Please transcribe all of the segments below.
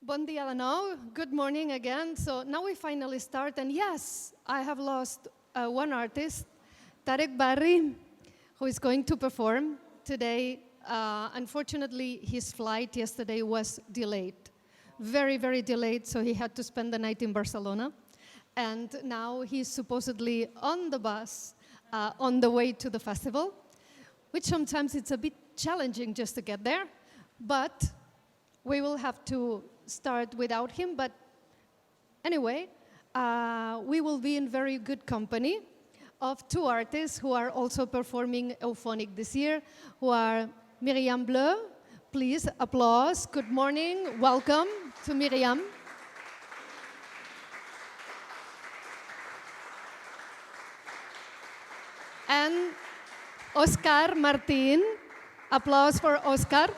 Bon dia de nou. Good morning again. So now we finally start, and yes, I have lost one artist, Tarik Barri, who is going to perform today. Unfortunately, his flight yesterday was delayed, very, very delayed, so he had to spend the night in Barcelona. And now he's supposedly on the bus on the way to the festival, which sometimes it's a bit challenging just to get there, but we will have to start without him. But anyway, we will be in very good company of two artists who are also performing Eufònic this year, who are Myriam Bleau. Please, applause. Good morning. Welcome to Myriam. And Òscar Martín. Applause for Òscar.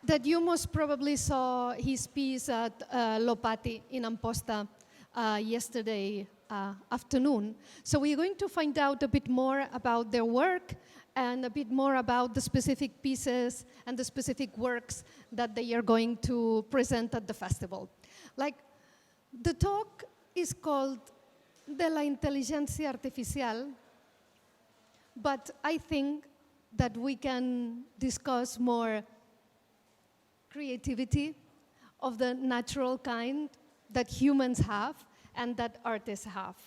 That you most probably saw his piece at Lo Pati in Amposta yesterday afternoon. So we're going to find out a bit more about their work and a bit more about the specific pieces and the specific works that they are going to present at the festival. Like, the talk is called De la Inteligencia Artificial, but I think that we can discuss more creativity of the natural kind that humans have and that artists have.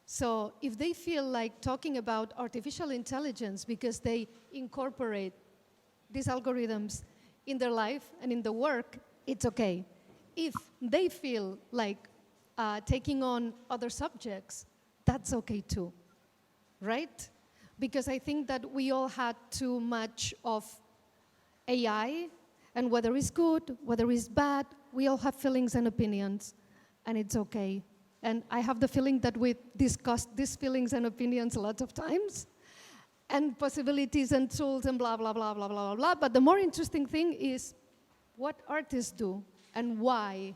So if they feel like talking about artificial intelligence because they incorporate these algorithms in their life and in the work, it's okay. If they feel like taking on other subjects, that's okay too, right? Because I think that we all had too much of AI, and whether it's good, whether it's bad, we all have feelings and opinions, and it's okay. And I have the feeling that we discussed these feelings and opinions a lot of times, and possibilities and tools and blah, blah, blah, blah, blah, blah, blah. But the more interesting thing is what artists do and why.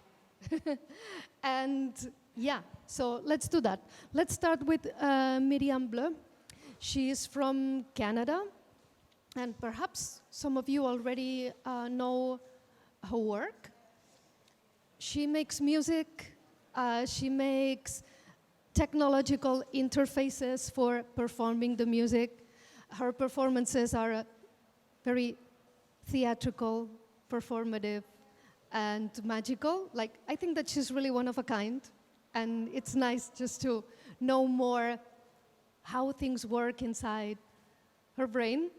And yeah, so let's do that. Let's start with Myriam Bleau. She is from Canada. And perhaps some of you already know her work. She makes music, she makes technological interfaces for performing the music. Her performances are very theatrical, performative, and magical. Like, I think that she's really one of a kind, and it's nice just to know more how things work inside her brain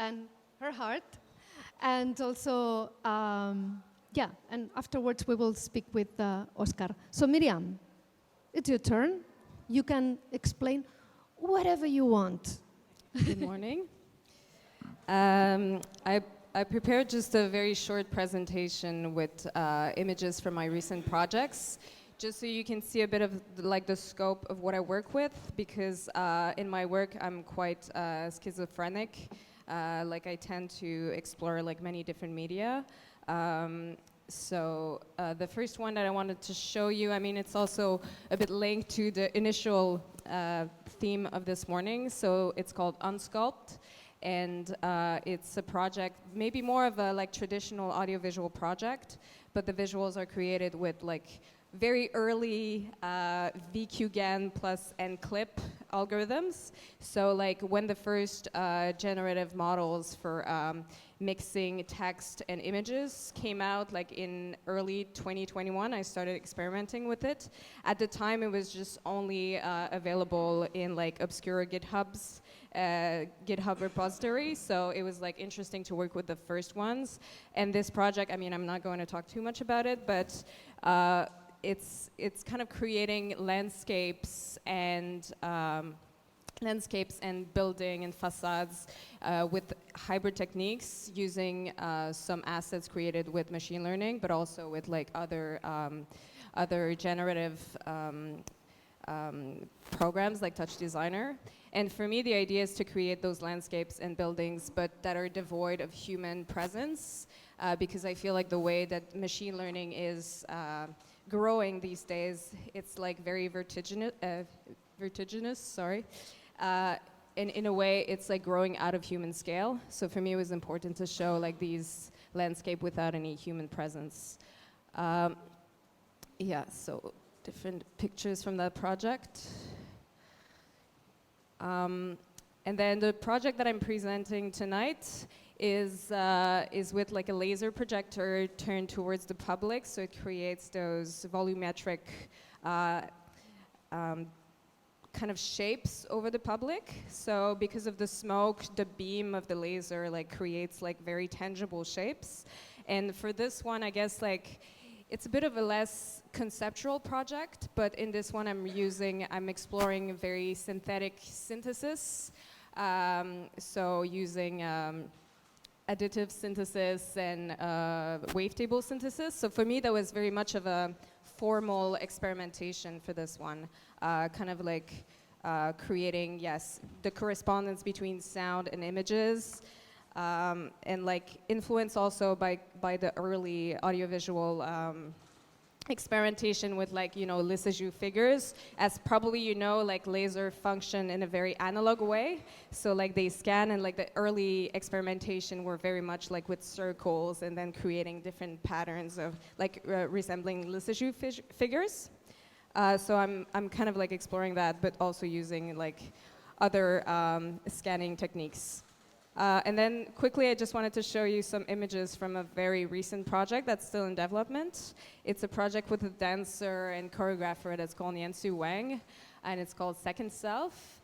and her heart, and also, yeah, and afterwards we will speak with Òscar. So Myriam, it's your turn. You can explain whatever you want. Good morning. I prepared just a very short presentation with images from my recent projects, just so you can see a bit of the scope of what I work with, because in my work I'm quite schizophrenic. I tend to explore many different media. So the first one that I wanted to show you, I mean, it's also a bit linked to the initial theme of this morning. So it's called Unsculpt, and it's a project, maybe more of a traditional audiovisual project, but the visuals are created with very early VQGAN plus NClip algorithms. So when the first generative models for mixing text and images came out in early 2021, I started experimenting with it. At the time, it was just only available in obscure GitHub repository, so it was interesting to work with the first ones. And this project, I mean, I'm not going to talk too much about it, but it's kind of creating landscapes and building and facades with hybrid techniques, using some assets created with machine learning, but also with other generative programs like Touch Designer. And for me, the idea is to create those landscapes and buildings, but that are devoid of human presence, because I feel like the way that machine learning is growing these days, it's very vertiginous, and in a way, it's like growing out of human scale. So for me, it was important to show like these landscape without any human presence. Yeah, so different pictures from that project. And then the project that I'm presenting tonight is with like a laser projector turned towards the public, so it creates those volumetric kind of shapes over the public. So because of the smoke, the beam of the laser like creates like very tangible shapes. And for this one, I guess like it's a bit of a less conceptual project, but in this one I'm exploring a very synthetic synthesis. So using additive synthesis and wavetable synthesis. So for me, that was very much of a formal experimentation for this one. Kind of like creating, yes, the correspondence between sound and images, and like influence also by the early audiovisual experimentation with like, you know, Lissajous figures. As probably you know, like laser function in a very analog way. So like they scan, and like the early experimentation were very much like with circles and then creating different patterns of like resembling Lissajous figures. So I'm kind of like exploring that, but also using like other scanning techniques. And then quickly, I just wanted to show you some images from a very recent project that's still in development. It's a project with a dancer and choreographer that's called Yansu Wang, and it's called Second Self.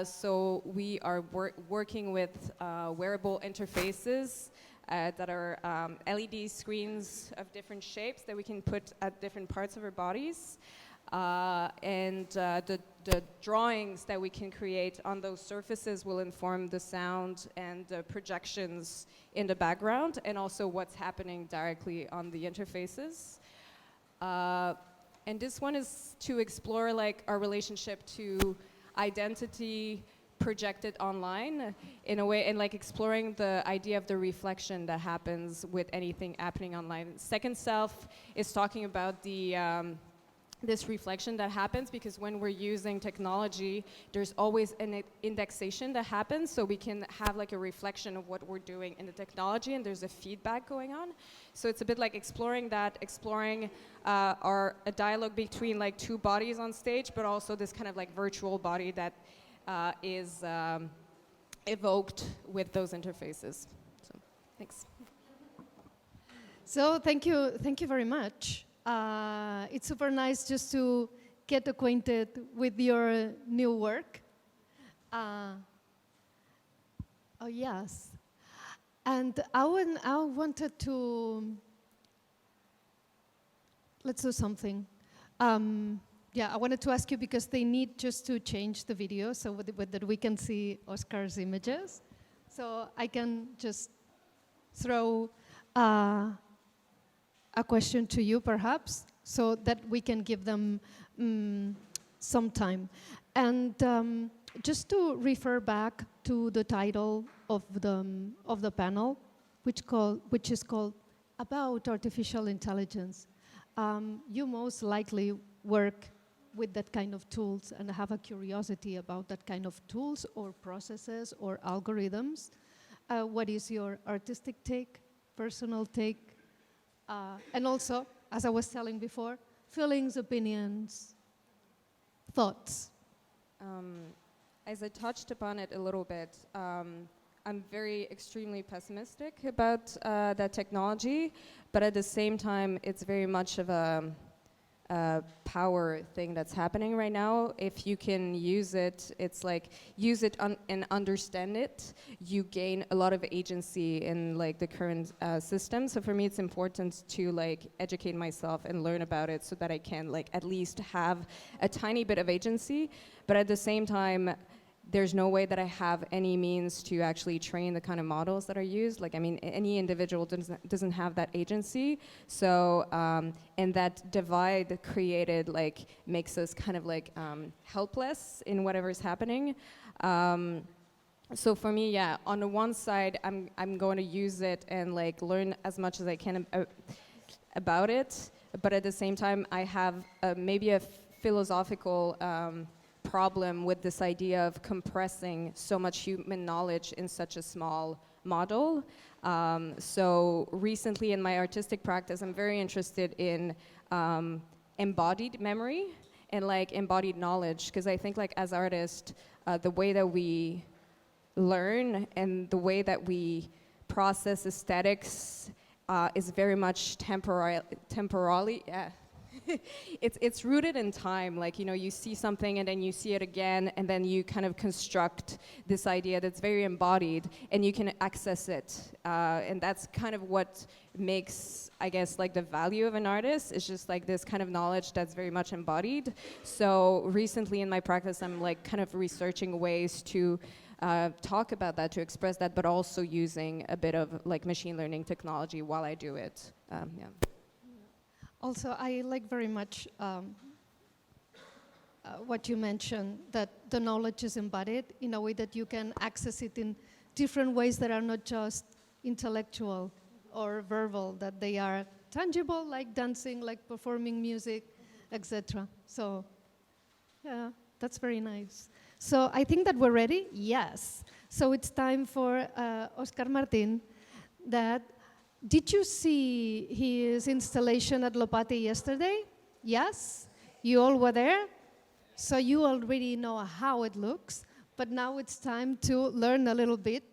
So we are working with wearable interfaces that are LED screens of different shapes that we can put at different parts of our bodies. And the drawings that we can create on those surfaces will inform the sound and the projections in the background, and also what's happening directly on the interfaces. And this one is to explore like our relationship to identity projected online in a way, and like exploring the idea of the reflection that happens with anything happening online. Second Self is talking about the this reflection that happens, because when we're using technology, there's always an indexation that happens, so we can have like a reflection of what we're doing in the technology, and there's a feedback going on. So it's a bit like exploring that, exploring a dialogue between like two bodies on stage, but also this kind of like virtual body that is evoked with those interfaces. So, thanks. So thank you very much. It's super nice just to get acquainted with your new work. Oh yes, and I wanted to, let's do something. Yeah, I wanted to ask you, because they need just to change the video so that we can see Òscar's images. So I can just throw a question to you, perhaps, so that we can give them some time. And just to refer back to the title of the panel, which is called About Artificial Intelligence. You most likely work with that kind of tools and have a curiosity about that kind of tools or processes or algorithms. What is your artistic take, personal take? And also, as I was telling before, feelings, opinions, thoughts. As I touched upon it a little bit, I'm very extremely pessimistic about that technology, but at the same time, it's very much of a power thing that's happening right now. If you can use it, it's like use it and understand it, you gain a lot of agency in like the current system. So for me, it's important to like educate myself and learn about it so that I can like at least have a tiny bit of agency. But at the same time, there's no way that I have any means to actually train the kind of models that are used. Like, I mean, any individual doesn't have that agency. So, and that divide created, like, makes us kind of like helpless in whatever's happening. So for me, yeah, on the one side, I'm going to use it and like learn as much as I can about it. But at the same time, I have maybe a philosophical problem with this idea of compressing so much human knowledge in such a small model. So recently in my artistic practice, I'm very interested in embodied memory and like embodied knowledge, because I think like as artists, the way that we learn and the way that we process aesthetics is very much temporally, yeah. It's rooted in time, like, you know, you see something and then you see it again and then you kind of construct this idea that's very embodied and you can access it. And that's kind of what makes, I guess, like the value of an artist, is just like this kind of knowledge that's very much embodied. So recently in my practice, I'm like kind of researching ways to talk about that, to express that, but also using a bit of like machine learning technology while I do it. Yeah. Also, I like very much what you mentioned, that the knowledge is embodied in a way that you can access it in different ways that are not just intellectual or verbal, that they are tangible, like dancing, like performing music, etc. So, yeah, that's very nice. So I think that we're ready? Yes. So it's time for Òscar Martín. Did you see his installation at Lo Pati yesterday? Yes? You all were there? So you already know how it looks, but now it's time to learn a little bit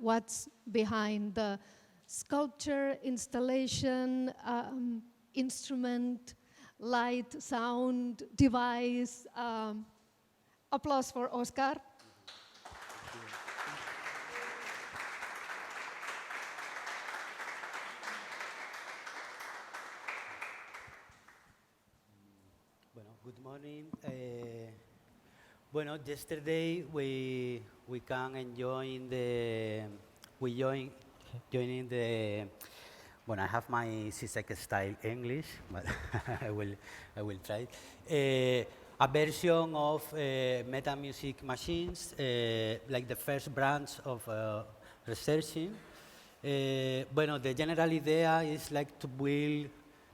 what's behind the sculpture, installation, instrument, light, sound, device. Applause for Òscar. Good morning. Yesterday we can enjoy joining the. I have my CSEC style English, but I will try. A version of meta music machines, like the first branch of researching. The general idea is like to build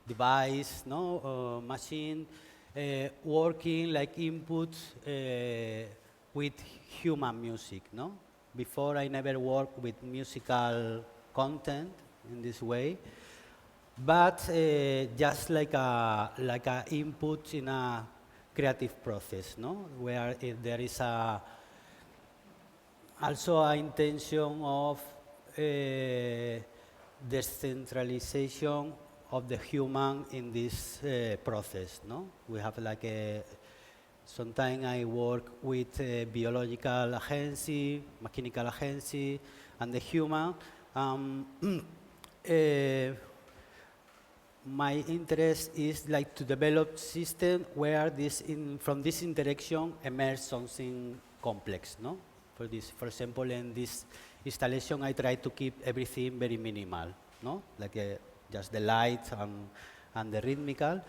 device, machine. Working like input with human music, no? Before I never worked with musical content in this way, but just like a input in a creative process, no? Where there is also an intention of decentralization of the human in this process, no? We have like sometimes I work with a biological agency, mechanical agency, and the human. My interest is like to develop system where from this interaction emerge something complex, no? For example, in this installation, I try to keep everything very minimal, no? Like just the lights and the rhythmical.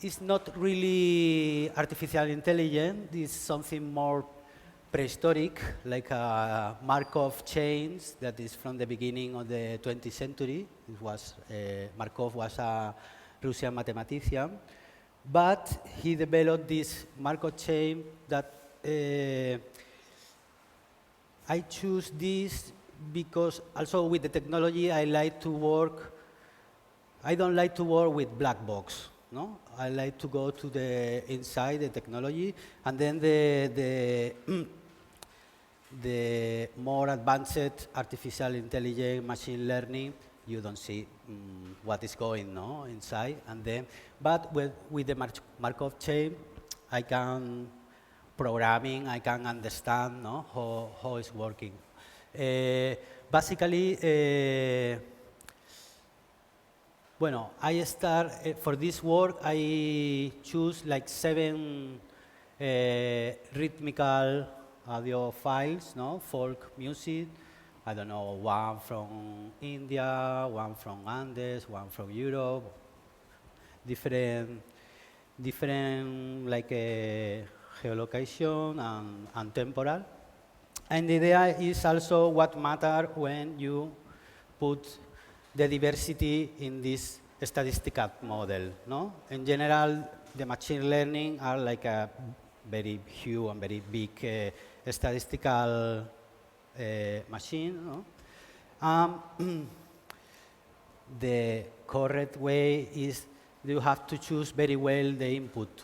It's not really artificial intelligence. It's something more prehistoric, like Markov chains that is from the beginning of the 20th century. It was Markov was a Russian mathematician, but he developed this Markov chain that I choose this because also with the technology I like to work. I don't like to work with black box. No, I like to go to the inside the technology, and then the more advanced artificial intelligence, machine learning, you don't see what is going on inside. And then, but with the Markov chain, I can programming, I can understand how it's working. Basically, I start, for this work, I choose like 7 rhythmical audio files, folk music. I don't know, one from India, one from Andes, one from Europe, different like geolocation and temporal. And the idea is also what matters when you put the diversity in this statistical model, no? In general, the machine learning are like a very huge and very big statistical machine. No? The correct way is you have to choose very well the input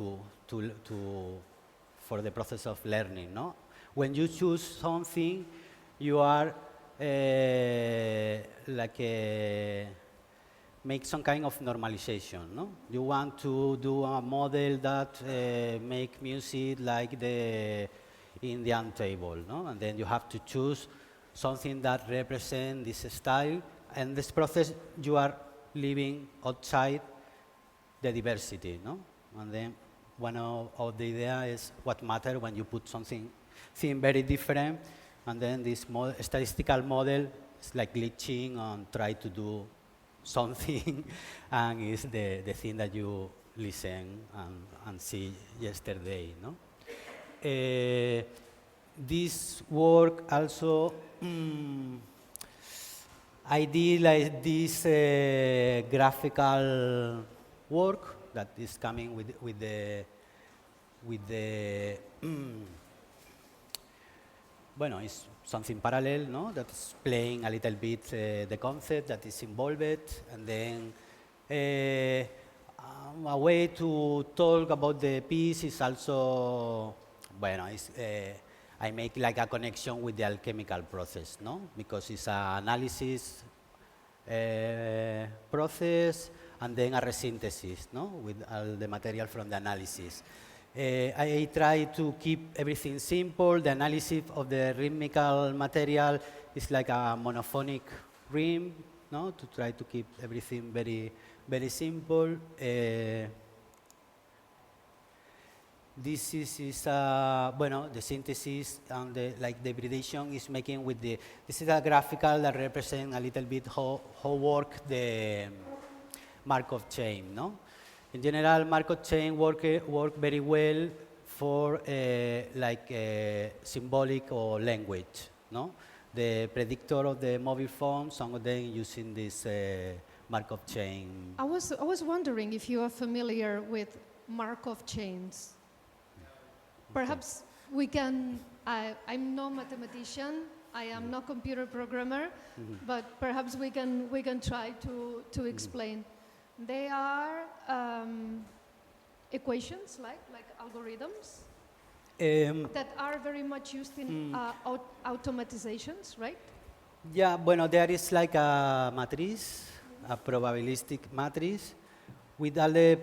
for the process of learning. No? When you choose something, you are make some kind of normalization. No? You want to do a model that make music like the Indian table, no? And then you have to choose something that represents this style. And this process, you are living outside the diversity, no? And then one of the ideas is what matters when you put something very different, and then this statistical model is like glitching and try to do something, and it's the thing that you listen and see yesterday, no? This work also, I did like this graphical work that is coming with the bueno, it's something parallel, no? That's playing a little bit the concept that is involved, and then a way to talk about the piece is also, bueno, it's, I make like a connection with the alchemical process, no? Because it's an analysis process and then a resynthesis, no? With all the material from the analysis. I try to keep everything simple. The analysis of the rhythmical material is like a monophonic rhythm, no? To try to keep everything very, very simple. This is bueno, the synthesis and the hybridization is making with the, this is a graphical that represents a little bit how work the Markov chain, no? In general, Markov chain work very well for symbolic or language, no? The predictor of the mobile phone, some of them using this Markov chain. I was wondering if you are familiar with Markov chains. Perhaps we can, I'm no mathematician, I am no computer programmer, but perhaps we can try to explain. They are equations, like algorithms, that are very much used in automatizations, right? Yeah, bueno, there is like a matrix, a probabilistic matrix, with all the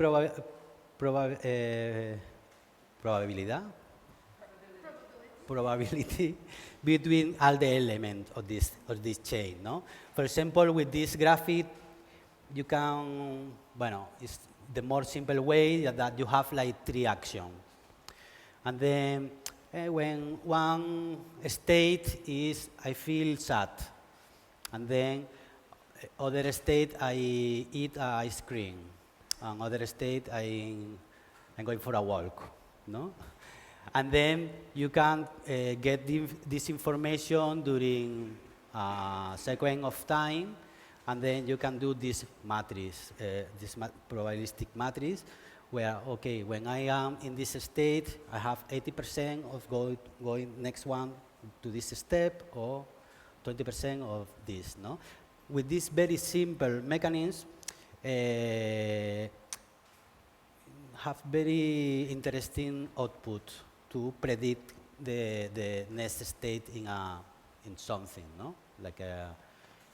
probability between all the elements of this chain, no? For example, with this graphic, you can, bueno, it's the more simple way that you have like 3 actions. And then when one state is, I feel sad. And then other state, I eat ice cream. And other state, I'm going for a walk, no? And then you can get this information during a sequence of time, and then you can do this matrix, this probabilistic matrix, where, okay, when I am in this state, I have 80% of going next one to this step, or 20% of this, no? With this very simple mechanism, have very interesting output to predict the next state in something, no? Like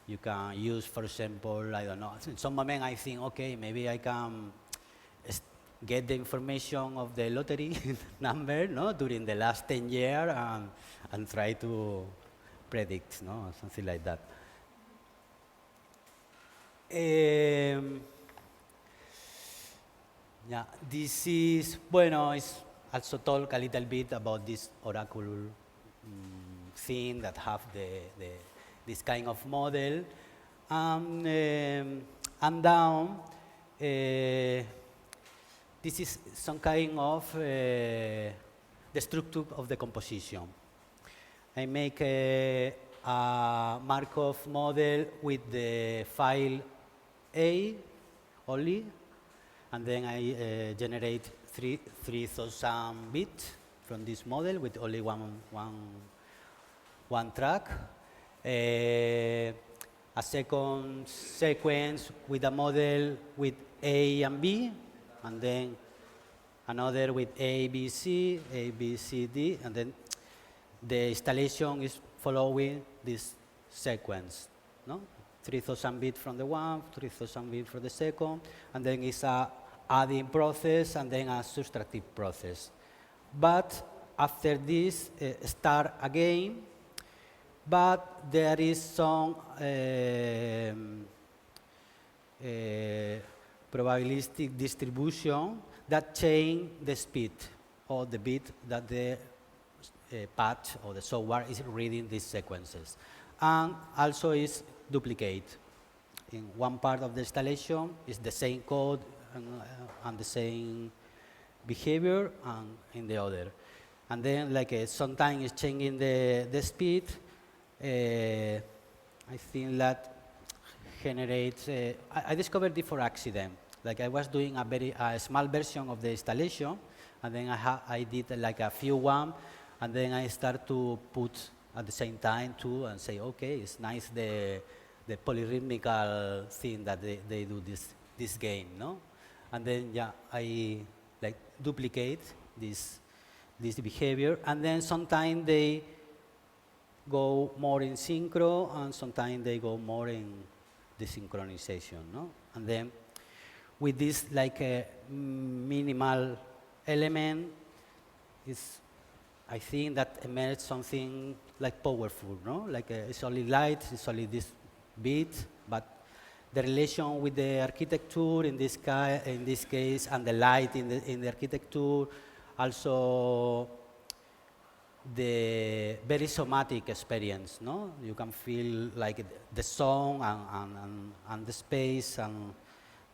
you can use, for example, I don't know, in some moment I think, okay, maybe I can get the information of the lottery number, no, during the last 10 years and try to predict, no, something like that. Yeah, this is, bueno, it's also talk a little bit about this oracle thing that have this kind of model. And down, this is some kind of the structure of the composition. I make a Markov model with the file A only, and then I generate 3,000 bits from this model with only one track. A second sequence with a model with A and B, and then another with A, B, C, D, and then the installation is following this sequence, no? 3,000 bits from the one, 3,000 bits for the second, and then it's a adding process and then a subtractive process. But after this, start again, but there is some probabilistic distribution that change the speed or the bit that the patch or the software is reading these sequences. And also is duplicate. In one part of the installation is the same code and the same behavior, and in the other. And then like sometimes it's changing the speed. I think that generates, I discovered this for accident. Like I was doing a small version of the installation, and then I did like a few one, and then I start to put at the same time too, and say, okay, it's nice the polyrhythmical thing that they do this game, no? And then yeah, I like duplicate this behavior, and then sometimes they go more in synchro, and sometimes they go more in desynchronization, no? And then with this like a minimal element, I think that emerged something like powerful, no? Like it's only light, it's only this bit, but the relation with the architecture in this case, and the light in the architecture, also the very somatic experience, no? You can feel like the song and the space and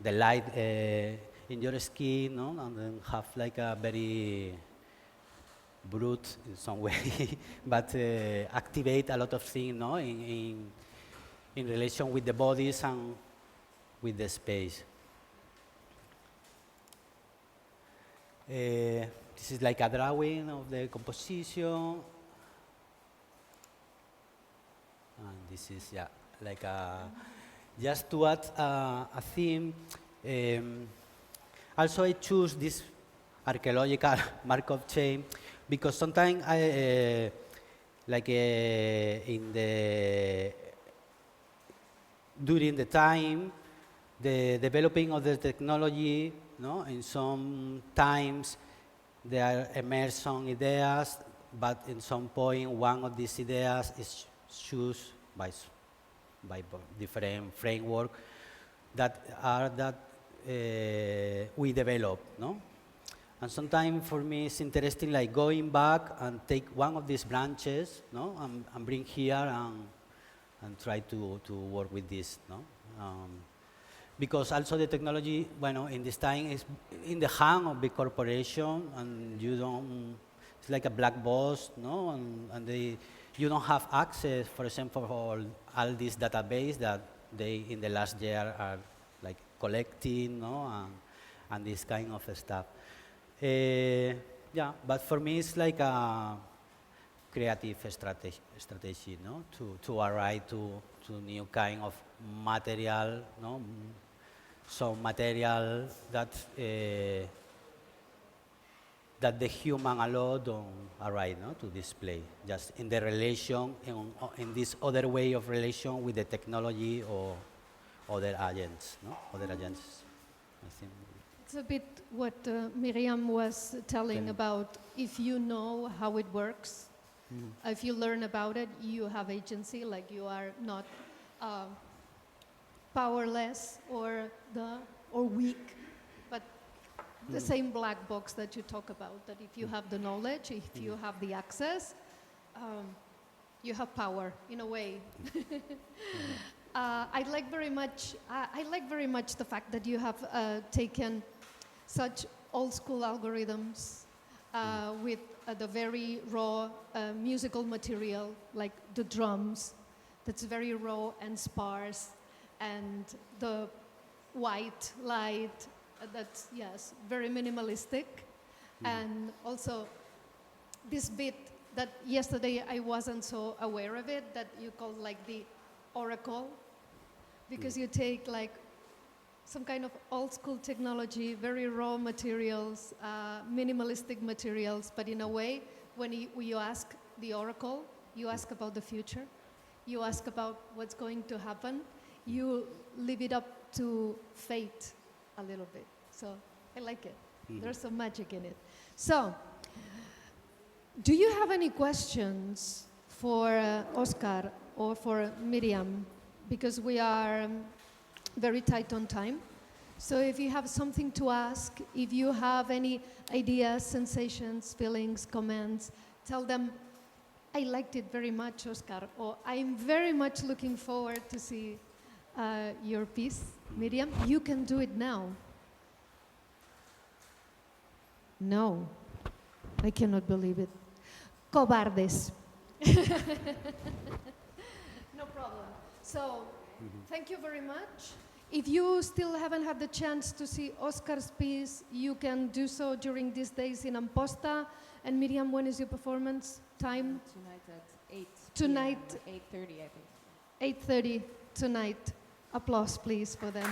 the light in your skin, no? And then have like a very brute in some way, but activate a lot of things, no? In relation with the bodies and with the space. This is like a drawing of the composition. And this is, yeah, like a, just to add a theme. Also, I choose this archaeological Markov chain because sometimes I, during the time, the developing of the technology, no, in some times there emerge some ideas, but in some point one of these ideas is chosen by different framework that we develop, no? And sometimes for me it's interesting, like going back and take one of these branches, no, and bring here and try to work with this, no? Because also the technology, bueno, in this time is in the hand of big corporation, and you don't, it's like a black box, no? And you don't have access, for example, for all these database that they in the last year are like collecting, no? And this kind of stuff. Yeah, but for me it's like a creative strategy, no? To arrive to new kind of material, no? Some material that that the human alone don't arrive, no? To display, just in the relation, in this other way of relation with the technology or other agents, no? Other agents, I think. It's a bit what Myriam was telling about. If you know how it works, if you learn about it, you have agency, like you are not powerless or weak, but the same black box that you talk about, that if you have the knowledge, if you have the access, you have power in a way. I like very much the fact that you have taken such old school algorithms with the very raw musical material, like the drums, that's very raw and sparse, and the white light, that's, yes, very minimalistic. And also this bit that yesterday I wasn't so aware of it, that you call like the oracle, because you take like some kind of old school technology, very raw materials, minimalistic materials, but in a way, when you ask the oracle, you ask about the future, you ask about what's going to happen, you leave it up to fate a little bit. So I like it. There's some magic in it. So, do you have any questions for Òscar or for Myriam? Because we are very tight on time. So if you have something to ask, if you have any ideas, sensations, feelings, comments, tell them, I liked it very much, Òscar, or I'm very much looking forward to see your piece. Myriam, you can do it now. No, I cannot believe it. Cobardes. No problem. So, thank you very much. If you still haven't had the chance to see Òscar's piece, you can do so during these days in Amposta. And Myriam, when is your performance time? Tonight at 8. Tonight. 8:30, I think. 8:30 tonight. Applause, please, for them.